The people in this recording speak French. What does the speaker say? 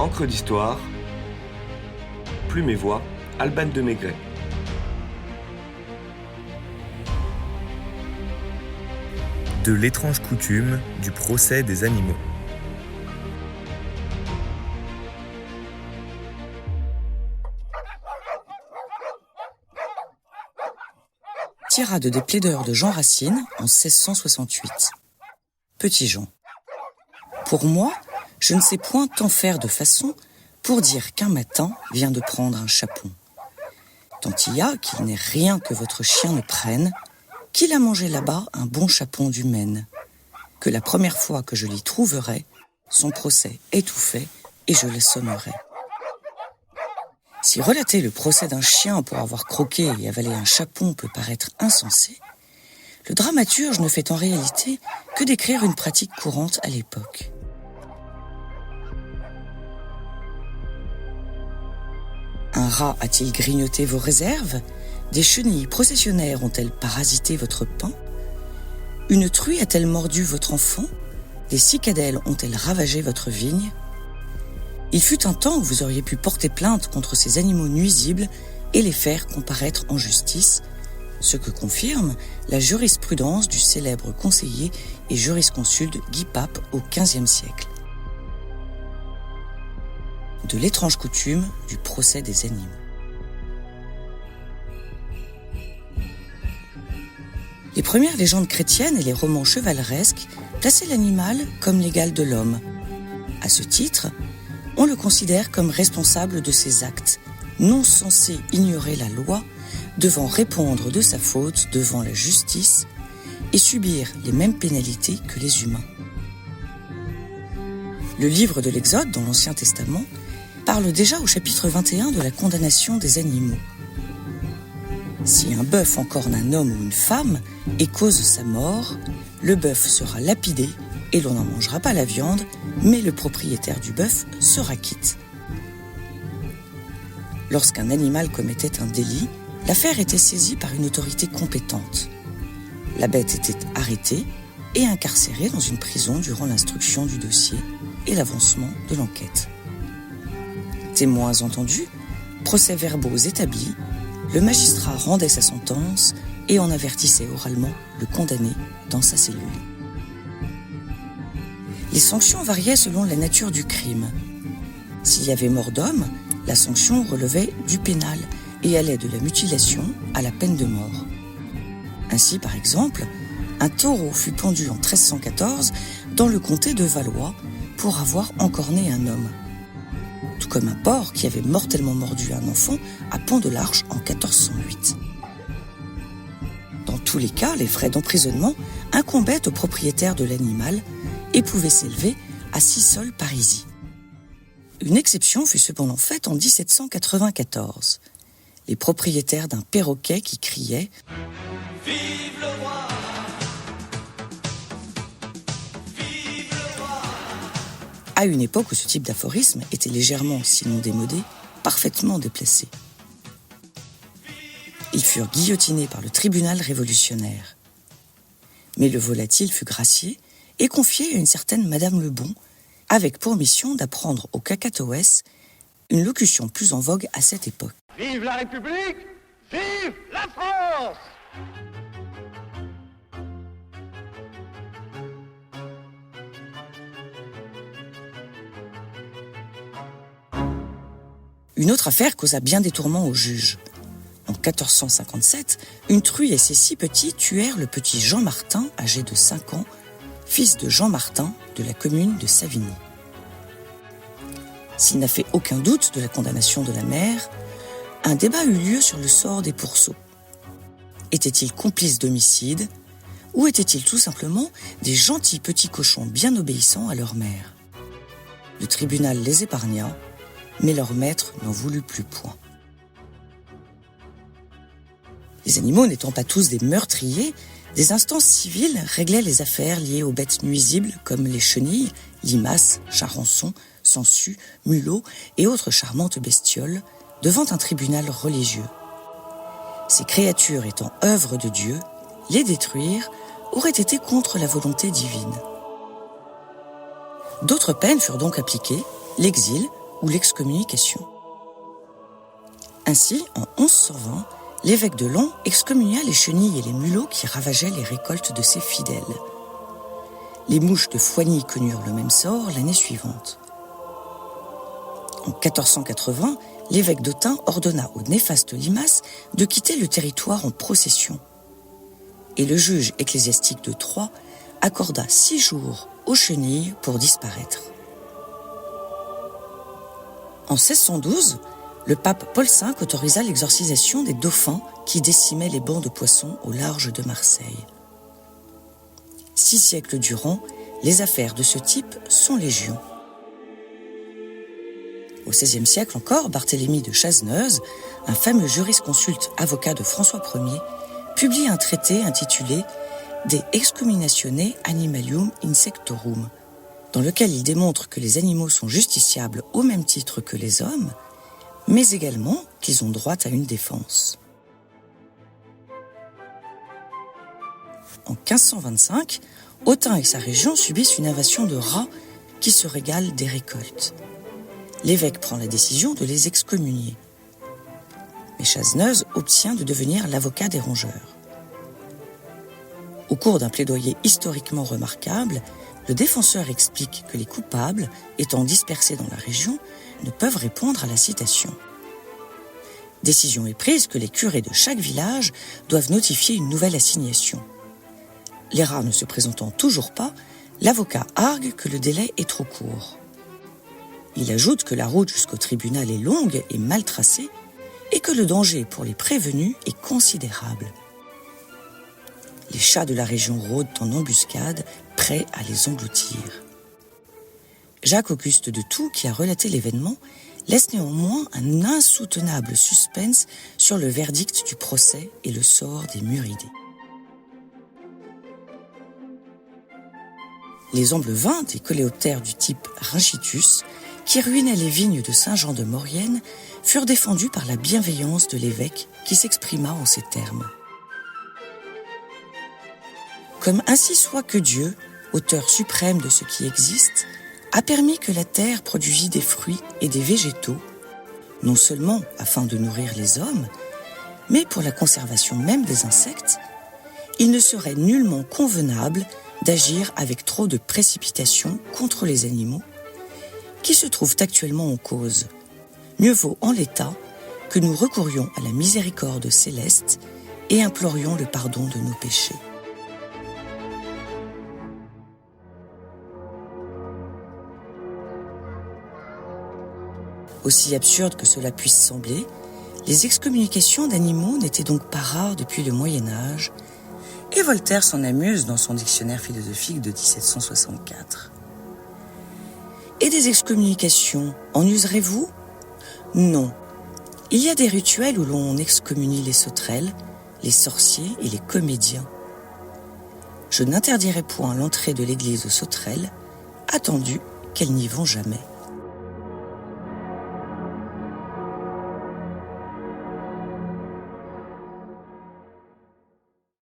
Encre d'histoire, Plume et Voix, Alban de Maigret. De l'étrange coutume du procès des animaux. Tirade des plaideurs de Jean Racine en 1668. Petit Jean. Pour moi, je ne sais point tant faire de façon pour dire qu'un matin vient de prendre un chapon. Tant il y a qu'il n'est rien que votre chien ne prenne, qu'il a mangé là-bas un bon chapon du Maine, que la première fois que je l'y trouverai, son procès est tout fait et je l'assommerai. Si relater le procès d'un chien pour avoir croqué et avalé un chapon peut paraître insensé, le dramaturge ne fait en réalité que décrire une pratique courante à l'époque. Un rat a-t-il grignoté vos réserves ? Des chenilles processionnaires ont-elles parasité votre pain ? Une truie a-t-elle mordu votre enfant ? Des cicadelles ont-elles ravagé votre vigne ? Il fut un temps où vous auriez pu porter plainte contre ces animaux nuisibles et les faire comparaître en justice, ce que confirme la jurisprudence du célèbre conseiller et jurisconsulte Guy Pape au XVe siècle. De l'étrange coutume du procès des animaux. Les premières légendes chrétiennes et les romans chevaleresques plaçaient l'animal comme l'égal de l'homme. À ce titre, on le considère comme responsable de ses actes, non censé ignorer la loi, devant répondre de sa faute devant la justice et subir les mêmes pénalités que les humains. Le livre de l'Exode dans l'Ancien Testament parle déjà au chapitre 21 de la condamnation des animaux. Si un bœuf encorne un homme ou une femme et cause sa mort, le bœuf sera lapidé et l'on n'en mangera pas la viande, mais le propriétaire du bœuf sera quitte. Lorsqu'un animal commettait un délit, l'affaire était saisie par une autorité compétente. La bête était arrêtée et incarcérée dans une prison durant l'instruction du dossier et l'avancement de l'enquête. Témoins entendus, procès-verbaux établis, le magistrat rendait sa sentence et en avertissait oralement le condamné dans sa cellule. Les sanctions variaient selon la nature du crime. S'il y avait mort d'homme, la sanction relevait du pénal et allait de la mutilation à la peine de mort. Ainsi, par exemple, un taureau fut pendu en 1314 dans le comté de Valois pour avoir encorné un homme. Tout comme un porc qui avait mortellement mordu un enfant à Pont-de-l'Arche en 1408. Dans tous les cas, les frais d'emprisonnement incombaient au propriétaire de l'animal et pouvaient s'élever à 6 sols parisis. Une exception fut cependant faite en 1794. Les propriétaires d'un perroquet qui criait « Vive le roi !» à une époque où ce type d'aphorisme était légèrement, sinon démodé, parfaitement déplacé. Ils furent guillotinés par le tribunal révolutionnaire. Mais le volatile fut gracié et confié à une certaine Madame Lebon, avec pour mission d'apprendre aux cacatoès une locution plus en vogue à cette époque. Vive la République! Vive la France! Une autre affaire causa bien des tourments aux juges. En 1457, une truie et ses 6 petits tuèrent le petit Jean Martin, âgé de 5 ans, fils de Jean Martin de la commune de Savigny. S'il n'a fait aucun doute de la condamnation de la mère, un débat eut lieu sur le sort des pourceaux. Étaient-ils complices d'homicide ou étaient-ils tout simplement des gentils petits cochons bien obéissants à leur mère ? Le tribunal les épargna, mais leur maître n'en voulut plus point. Les animaux n'étant pas tous des meurtriers, des instances civiles réglaient les affaires liées aux bêtes nuisibles comme les chenilles, limaces, charançons, sangsues, mulots et autres charmantes bestioles devant un tribunal religieux. Ces créatures étant œuvre de Dieu, les détruire aurait été contre la volonté divine. D'autres peines furent donc appliquées, l'exil ou l'excommunication. Ainsi, en 1120, l'évêque de Laon excommunia les chenilles et les mulots qui ravageaient les récoltes de ses fidèles. Les mouches de Foigny connurent le même sort l'année suivante. En 1480, l'évêque d'Autun ordonna au néfaste Limace de quitter le territoire en procession. Et le juge ecclésiastique de Troyes accorda 6 jours aux chenilles pour disparaître. En 1612, le pape Paul V autorisa l'exorcisation des dauphins qui décimaient les bancs de poissons au large de Marseille. 6 siècles durant, les affaires de ce type sont légion. Au XVIe siècle encore, Barthélemy de Chasseneuse, un fameux jurisconsulte avocat de François Ier, publie un traité intitulé De excommunatione animalium insectorum, dans lequel il démontre que les animaux sont justiciables au même titre que les hommes, mais également qu'ils ont droit à une défense. En 1525, Autun et sa région subissent une invasion de rats qui se régalent des récoltes. L'évêque prend la décision de les excommunier. Mais Chasseneuse obtient de devenir l'avocat des rongeurs. Au cours d'un plaidoyer historiquement remarquable, le défenseur explique que les coupables, étant dispersés dans la région, ne peuvent répondre à la citation. Décision est prise que les curés de chaque village doivent notifier une nouvelle assignation. Les rats ne se présentant toujours pas, l'avocat argue que le délai est trop court. Il ajoute que la route jusqu'au tribunal est longue et mal tracée et que le danger pour les prévenus est considérable. Les chats de la région rôdent en embuscade, prêts à les engloutir. Jacques-Auguste de Thou, qui a relaté l'événement, laisse néanmoins un insoutenable suspense sur le verdict du procès et le sort des muridés. Les amblevins, des coléoptères du type Rhinchitus, qui ruinaient les vignes de Saint-Jean de Maurienne, furent défendus par la bienveillance de l'évêque qui s'exprima en ces termes. Comme ainsi soit que Dieu, auteur suprême de ce qui existe, a permis que la terre produisît des fruits et des végétaux, non seulement afin de nourrir les hommes, mais pour la conservation même des insectes, il ne serait nullement convenable d'agir avec trop de précipitation contre les animaux qui se trouvent actuellement en cause. Mieux vaut en l'état que nous recourions à la miséricorde céleste et implorions le pardon de nos péchés. Aussi absurde que cela puisse sembler, les excommunications d'animaux n'étaient donc pas rares depuis le Moyen-Âge, et Voltaire s'en amuse dans son dictionnaire philosophique de 1764. Et des excommunications, en userez-vous ? Non. Il y a des rituels où l'on excommunie les sauterelles, les sorciers et les comédiens. Je n'interdirai point l'entrée de l'église aux sauterelles, attendu qu'elles n'y vont jamais.